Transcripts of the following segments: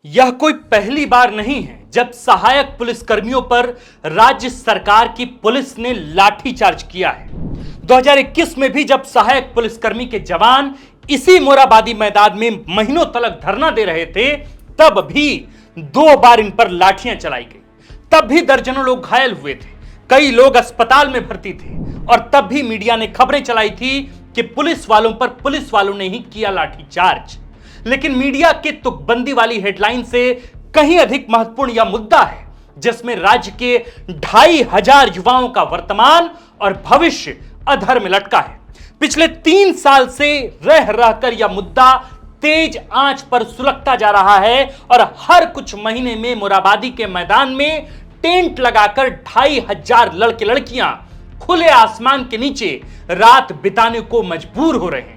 यह कोई पहली बार नहीं है जब सहायक पुलिसकर्मियों पर राज्य सरकार की पुलिस ने लाठीचार्ज किया है। 2021 में भी जब सहायक पुलिसकर्मी के जवान इसी मोरहाबादी मैदान में महीनों तक धरना दे रहे थे, तब भी 2 बार इन पर लाठियां चलाई गई। तब भी दर्जनों लोग घायल हुए थे, कई लोग अस्पताल में भर्ती थे और तब भी मीडिया ने खबरें चलाई थी कि पुलिस वालों पर पुलिस वालों ने ही किया लाठीचार्ज। लेकिन मीडिया के तुकबंदी वाली हेडलाइन से कहीं अधिक महत्वपूर्ण यह मुद्दा है जिसमें राज्य के 2500 युवाओं का वर्तमान और भविष्य अधर में लटका है। पिछले 3 साल से रह रहकर यह मुद्दा तेज आंच पर सुलगता जा रहा है और हर कुछ महीने में मोरहाबादी के मैदान में टेंट लगाकर 2500 लड़के लड़कियां खुले आसमान के नीचे रात बिताने को मजबूर हो रहे हैं।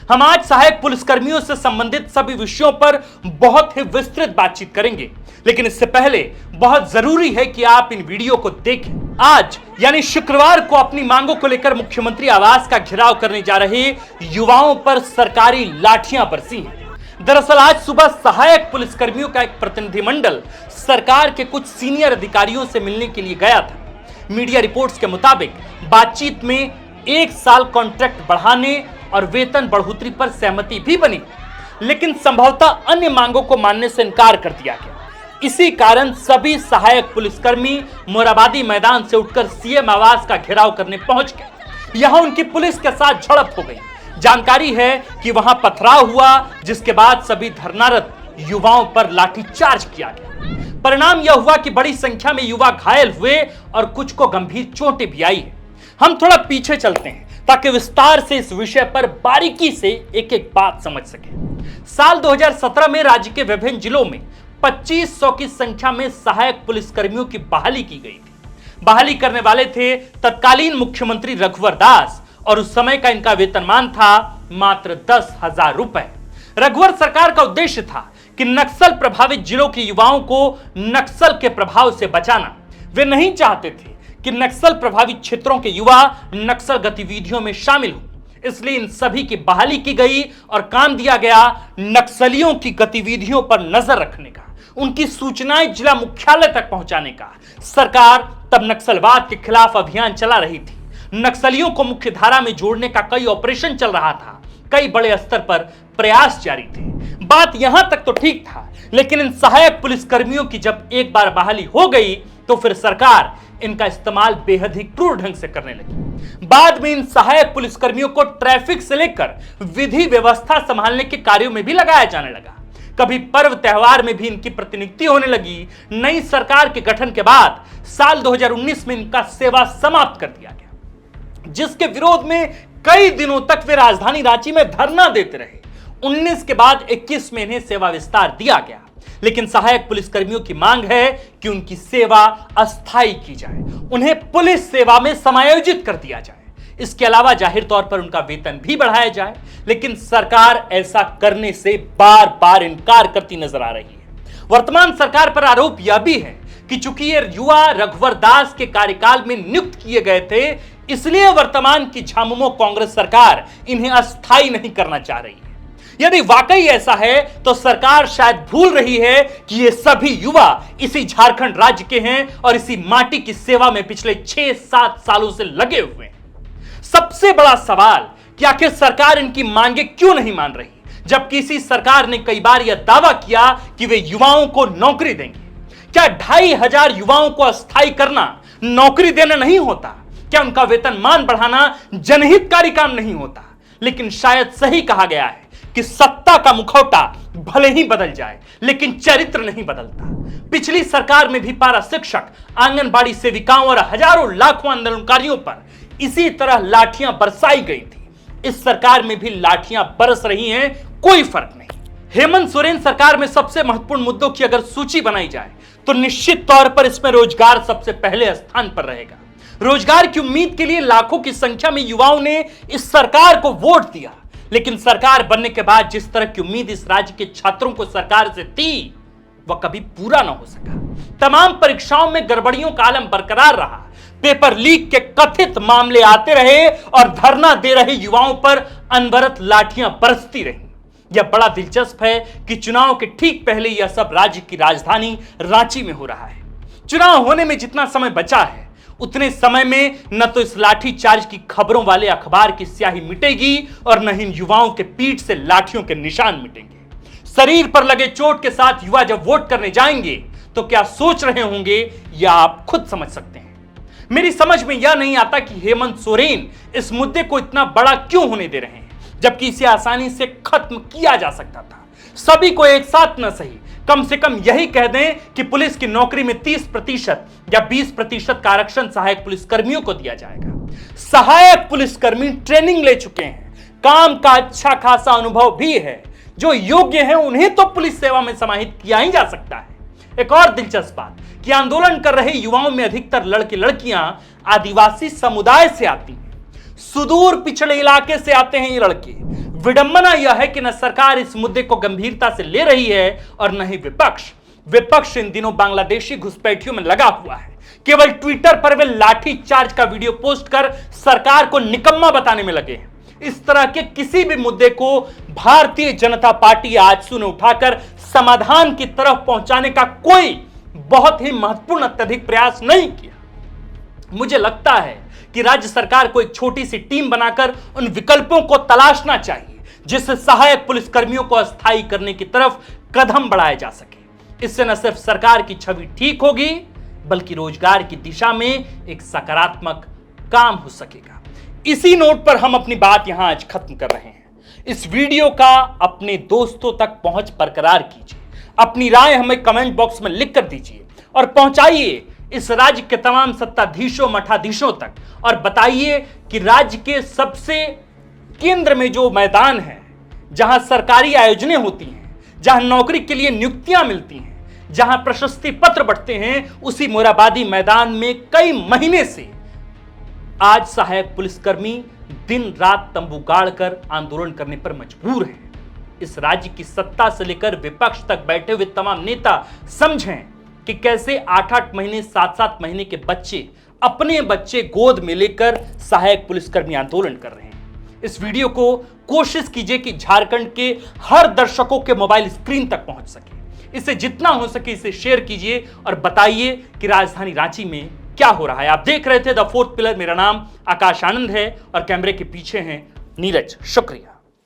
हम आज सहायक पुलिसकर्मियों से संबंधित सभी विषयों पर बहुत ही विस्तृत बातचीत करेंगे, लेकिन इससे पहले बहुत जरूरी है कि आप इन वीडियो को देखें। आज यानी शुक्रवार को अपनी मांगों को लेकर मुख्यमंत्री आवास का घेराव करने जा रहे युवाओं पर सरकारी लाठियां बरसी हैं। दरअसल आज सुबह सहायक पुलिसकर्मियों का एक प्रतिनिधिमंडल सरकार के कुछ सीनियर अधिकारियों से मिलने के लिए गया था। मीडिया रिपोर्ट्स के मुताबिक बातचीत में 1 साल कॉन्ट्रैक्ट बढ़ाने और वेतन बढ़ोतरी पर सहमति भी बनी, लेकिन संभवतः अन्य मांगों को मानने से इनकार कर दिया गया। इसी कारण सभी सहायक पुलिसकर्मी मोरहाबादी मैदान से उठकर सीएम आवास का घेराव करने पहुंच गए। यहां उनकी पुलिस के साथ झड़प हो गई। जानकारी है कि वहां पथराव हुआ, जिसके बाद सभी धरनारत युवाओं पर लाठीचार्ज किया गया। परिणाम यह हुआ कि बड़ी संख्या में युवा घायल हुए और कुछ को गंभीर चोटें भी आई है। हम थोड़ा पीछे चलते हैं ताकि विस्तार से इस विषय पर बारीकी से एक एक बात समझ सकें। साल 2017 में राज्य के विभिन्न जिलों में 2500 की संख्या में सहायक पुलिसकर्मियों की बहाली की गई थी। बहाली करने वाले थे तत्कालीन मुख्यमंत्री रघुवर दास और उस समय का इनका वेतनमान था मात्र 10,000 रुपए। रघुवर सरकार का उद्देश्य था कि नक्सल प्रभावित जिलों के युवाओं को नक्सल के प्रभाव से बचाना। वे नहीं चाहते थे कि नक्सल प्रभावित क्षेत्रों के युवा नक्सल गतिविधियों में शामिल हो, इसलिए इन सभी की बहाली की गई और काम दिया गया नक्सलियों की गतिविधियों पर नजर रखने का, उनकी सूचनाएं जिला मुख्यालय तक पहुंचाने का। सरकार तब नक्सलवाद के खिलाफ अभियान चला रही थी। नक्सलियों को मुख्य धारा में जोड़ने का कई ऑपरेशन चल रहा था, कई बड़े स्तर पर प्रयास जारी थे। बात यहां तक तो ठीक था, लेकिन इन सहायक पुलिसकर्मियों की जब एक बार बहाली हो गई तो फिर सरकार इनका इस्तेमाल बेहद ही क्रूर ढंग से करने लगी। बाद में इन सहायक पुलिसकर्मियों को ट्रैफिक से लेकर विधि व्यवस्था संभालने के कार्यों में भी लगाया जाने लगा। कभी पर्व त्योहार में भी इनकी प्रतिनियुक्ति होने लगी। नई सरकार के गठन के बाद साल 2019 में इनका सेवा समाप्त कर दिया गया, जिसके विरोध में कई दिनों तक वे राजधानी रांची में धरना देते रहे। 19 के बाद 21 में इन्हें सेवा विस्तार दिया गया, लेकिन सहायक पुलिसकर्मियों की मांग है कि उनकी सेवा अस्थायी की जाए, उन्हें पुलिस सेवा में समायोजित कर दिया जाए। इसके अलावा जाहिर तौर पर उनका वेतन भी बढ़ाया जाए, लेकिन सरकार ऐसा करने से बार बार इनकार करती नजर आ रही है। वर्तमान सरकार पर आरोप यह भी है कि चूंकि ये युवा रघुवर दास के कार्यकाल में नियुक्त किए गए थे, इसलिए वर्तमान की झामुमो कांग्रेस सरकार इन्हें अस्थायी नहीं करना चाह रही है। यदि वाकई ऐसा है तो सरकार शायद भूल रही है कि ये सभी युवा इसी झारखंड राज्य के हैं और इसी माटी की सेवा में पिछले 6-7 सालों से लगे हुए हैं। सबसे बड़ा सवाल कि आखिर सरकार इनकी मांगे क्यों नहीं मान रही, जबकि इसी सरकार ने कई बार यह दावा किया कि वे युवाओं को नौकरी देंगे। क्या 2500 युवाओं को अस्थायी करना नौकरी देना नहीं होता? क्या उनका वेतनमान बढ़ाना जनहितकारी काम नहीं होता? लेकिन शायद सही कहा गया है कि सत्ता का मुखौटा भले ही बदल जाए, लेकिन चरित्र नहीं बदलता। पिछली सरकार में भी पारा शिक्षक, आंगनबाड़ी सेविकाओं और हजारों लाखों आंदोलनकारियों पर इसी तरह लाठियां बरसाई गई थी। इस सरकार में भी लाठियां बरस रही हैं, कोई फर्क नहीं। हेमंत सोरेन सरकार में सबसे महत्वपूर्ण मुद्दों की अगर सूची बनाई जाए तो निश्चित तौर पर इसमें रोजगार सबसे पहले स्थान पर रहेगा। रोजगार की उम्मीद के लिए लाखों की संख्या में युवाओं ने इस सरकार को वोट दिया, लेकिन सरकार बनने के बाद जिस तरह की उम्मीद इस राज्य के छात्रों को सरकार से थी, वह कभी पूरा ना हो सका। तमाम परीक्षाओं में गड़बड़ियों का आलम बरकरार रहा। पेपर लीक के कथित मामले आते रहे और धरना दे रहे युवाओं पर अनवरत लाठियां बरसती रही। यह बड़ा दिलचस्प है कि चुनाव के ठीक पहले यह सब राज्य की राजधानी रांची में हो रहा है। चुनाव होने में जितना समय बचा है उतने समय में न तो इस लाठी चार्ज की खबरों वाले अखबार की स्याही मिटेगी और न इन युवाओं के पीठ से लाठियों के निशान मिटेंगे। शरीर पर लगे चोट के साथ युवा जब वोट करने जाएंगे तो क्या सोच रहे होंगे यह आप खुद समझ सकते हैं। मेरी समझ में यह नहीं आता कि हेमंत सोरेन इस मुद्दे को इतना बड़ा क्यों होने दे रहे हैं, जबकि इसे आसानी से खत्म किया जा सकता था। सभी को एक साथ न सही, कम से कम यही कह दें कि पुलिस की नौकरी में 30% या 20% का आरक्षण सहायक पुलिसकर्मियों को दिया जाएगा। सहायक पुलिसकर्मी ट्रेनिंग ले चुके हैं, काम का अच्छा खासा अनुभव भी है, जो योग्य हैं उन्हें तो पुलिस सेवा में समाहित किया ही जा सकता है। एक और दिलचस्प बात कि आंदोलन कर रहे युवाओं में अधिकतर लड़के लड़कियां आदिवासी समुदाय से आती हैं, सुदूर पिछड़े इलाके से आते हैं ये लड़के। विडंबना यह है कि न सरकार इस मुद्दे को गंभीरता से ले रही है और न ही विपक्ष इन दिनों बांग्लादेशी घुसपैठियों में लगा हुआ है। केवल ट्विटर पर वे लाठी चार्ज का वीडियो पोस्ट कर सरकार को निकम्मा बताने में लगे हैं। इस तरह के किसी भी मुद्दे को भारतीय जनता पार्टी आजसू ने उठाकर समाधान की तरफ पहुंचाने का कोई बहुत ही महत्वपूर्ण अत्यधिक प्रयास नहीं किया। मुझे लगता है कि राज्य सरकार को एक छोटी सी टीम बनाकर उन विकल्पों को तलाशना चाहिए जिससे सहायक पुलिसकर्मियों को अस्थायी करने की तरफ कदम बढ़ाए जा सके। इससे न सिर्फ सरकार की छवि ठीक होगी बल्कि रोजगार की दिशा में एक सकारात्मक काम हो सकेगा। इसी नोट पर हम अपनी बात यहां आज खत्म कर रहे हैं। इस वीडियो का अपने दोस्तों तक पहुंच बरकरार कीजिए, अपनी राय हमें कमेंट बॉक्स में लिख कर दीजिए और पहुंचाइए इस राज्य के तमाम सत्ताधीशों मठाधीशों तक और बताइए कि राज्य के सबसे केंद्र में जो मैदान है, जहां सरकारी आयोजनें होती हैं, जहां नौकरी के लिए नियुक्तियां मिलती हैं, जहां प्रशस्ति पत्र बढ़ते हैं, उसी मोराबादी मैदान में कई महीने से आज सहायक पुलिसकर्मी दिन रात तंबू गाड़कर आंदोलन करने पर मजबूर हैं। इस राज्य की सत्ता से लेकर विपक्ष तक बैठे हुए तमाम नेता समझें कि कैसे 8-8 महीने 7-7 महीने के बच्चे अपने बच्चे गोद में लेकर सहायक पुलिसकर्मी आंदोलन कर रहे हैं। इस वीडियो को कोशिश कीजिए कि झारखंड के हर दर्शकों के मोबाइल स्क्रीन तक पहुंच सके। इसे जितना हो सके इसे शेयर कीजिए और बताइए कि राजधानी रांची में क्या हो रहा है। आप देख रहे थे द फोर्थ पिलर। मेरा नाम आकाश आनंद है और कैमरे के पीछे हैं नीरज। शुक्रिया।